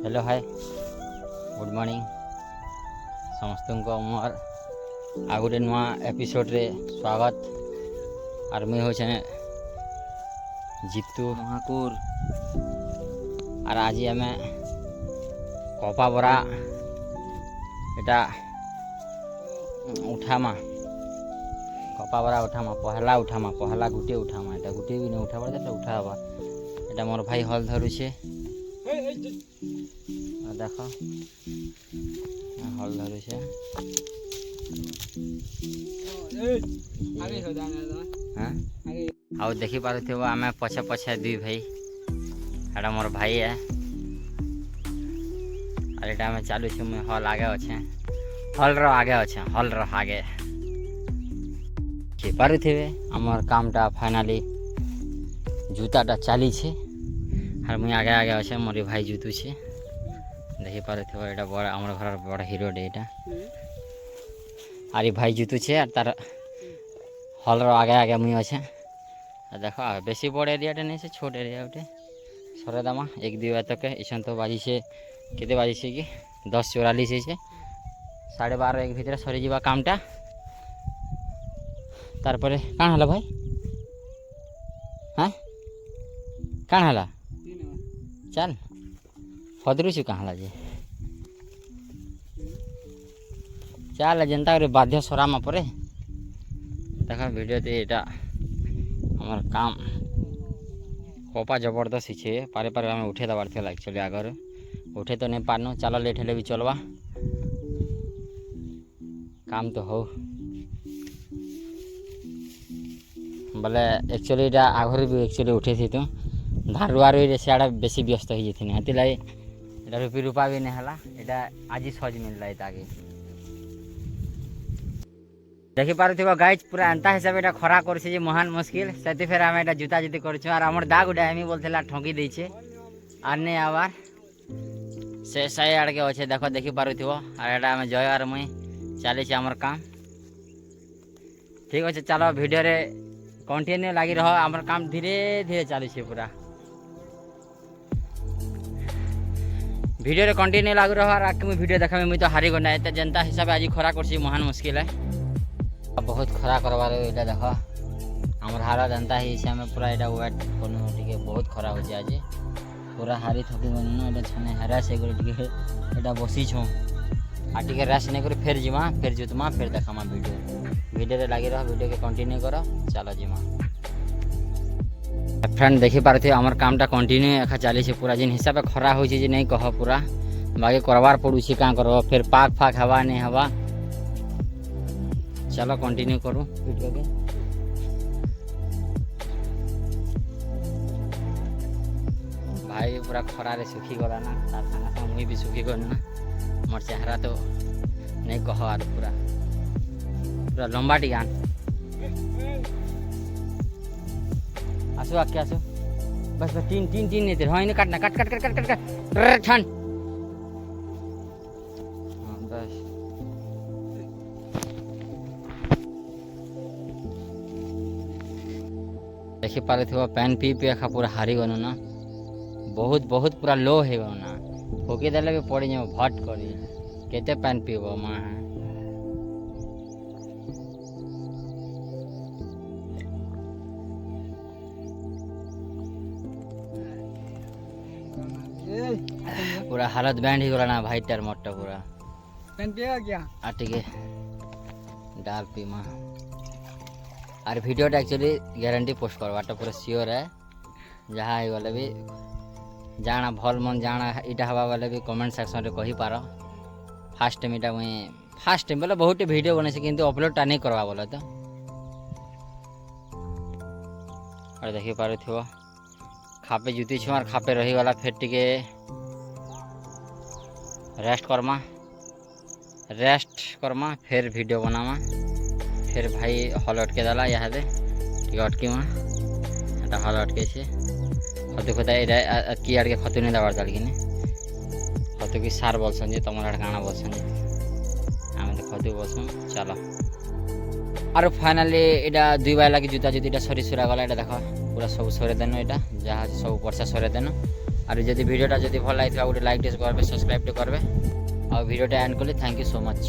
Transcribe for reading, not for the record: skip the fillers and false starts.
Hello hi good morning समस्त को मोर आ गोटे नुआ एपिसोड रे स्वागत आर मुई हो जीतू महाकुर आर आज आम कपा बरा एटा उठामा कपा बरा उठामा पहला गुटे उठामा एटा गुटे भी नहीं उठा पड़ा उठावा एटा मोर भाई हल धरुछे देख हल धरुछे हाँ देखी पार आम पछे पछे दुई भाई एटा मोर भाई है और एटा में चालू छे मुई हल आगे अच्छे हल रो आगे अच्छे हल रो आगे पारे आमर कामटा फाइनाली जूताटा चली छे और मुई आगे आगे अच्छे मोरी भाई जुतु छे देखी पारे एटा बड़ा आमर घर बड़ा हिरो डे एटा आरी भाई जुतु छे और तार हल रो आगे आगे मुई अच्छे देखो बेसी बड़ एरियाटे नहीं से छोट एरिया गोटे सरेदामा एक दुई तक इसन तो बाजी से केते बाजी से कि 10:44 है 12:30 एक भितर सरी जीवा कामटा तारपरे काण हला भाई हाँ काण हला चल हदरुछु काण हला जे चल जेनता करे बाध्य सरामा परे देखा वीडियो ते एटा हमार काम कपा जबरदस्त छे पारे पारे हमें उठे दबार थे एक्चुअली आगर उठे तो नहीं पारनु चलो लेट हेले भी चलवा काम तो हो बोले एक्चुअली आगर भी एक्चुअली उठे थी तो धान रुआ रुई सियाड़ा बेसी व्यस्त हो जाती हाथी लगे रुपी रूपा भी नहीं है यहाँ आज सज मिलला आगे देखी पारे गाइज पूरा एंता हिसाब से खरा कर महान मुस्किल से फिर आम एटा जुता जुती कर दाग उड़ा एमी बोलते ठंकी देचे आर नहीं आवार से सही आड़ के अच्छे देख देखी पारे आम जय आर मुई चली आमर काम ठीक अच्छे चलो वीडियो रे कंटिन्यू लगी रहो आमर काम धीरे धीरे चली पूरा वीडियो रे कंटिन्यू लागू रहो और आके मुई वीडियो देखा मुई तो हारी गना एते जनता हिसाब आज खरा कर महान मुस्किल है बहुत खरा करवार ये देख आमर हार जनता ही से हमें पूरा यहाँ वेट कर बहुत खरा हो आज पूरा हारी थकी गलु छाने हेरास हो बसी छूँ आर टे रेस्ट नहीं कर फिर जीमा फिर जुतमा फिर देखामा वीडियो रे लगी रह वीडियो के कंटिन्यू कर चलो जीमा फ्रेंड देखी पारे आमर कामटा कंटिन्यू एखा चली पूरा जिन हिसाब से खरा हो नहीं कह पूरा बाकी करवार पड़ू क्या कर फिर पाक फाक हवा नहीं हवा चलो कंटिन्यू करूँ वीडियो के भाई पूरा खरारे सुखी गला ना तार संगे संगे मुई भी सुखी गल ना मोर चेहरा तो नहीं कह आर पूरा पूरा लंबा टिकान आसो आके आसो बस बस तीन तीन तीन नहीं हाँ इन्हें काटना cut cut cut cut cut cut ठन बस देखी पारे पैन पी पी एखा पूरा हारी गनु ना बहुत बहुत पूरा लो हो गनु ना फूकी देले भी पड़ी जाओ भट करी केते पैन पीब माँ पूरा हालत बैंड ही गला ना भाई टर मोटा पूरा पैन पिएगा क्या आटे डाल पी माँ और वीडियो एक्चुअली गारंटी पोस्ट करवाटा पूरा सियोर है जहाँ गले भी जाना भल मन जाना इटा हवा वाले भी कमेंट सेक्शन रे कही पार फास्ट टाइम इटा मुई फास्ट टाइम बोले बहुत वीडियो बने से किंतु अपलोडटा नहीं करवा बोले तो और देखी पारे खापे जुती छुँ और खापे रही गला फिर टिके रेस्ट करमा फिर वीडियो बनामा फिर भाई हल अटके देला यहाँ टे अटकी माँ हल अटके खतु खुदा कि आड़ के खतु नहीं दबार चल कि खतु की सार बोलसन जे तुम आड़ काना बोलसन जे आम तो खतु बोलसूँ चलो और फाइनाली यहाँ 2 बार लगे जूता जुतीटा सरी सुरा गला देख पूरा सब सरे देन यहाँ जहाँ सब पर्चा सरे देन আর যদি ভিডিওটা যদি ভাল লাগিଥିବା ଗୋଟେ ଲାଇକ୍ ଟେ করবে, ସବସ୍କ୍ରାଇବ୍ ଟେ করবে। ଆଉ ଭିଡ଼ିଓଟା ଏଣ୍ଡ କଲି। Thank you so much.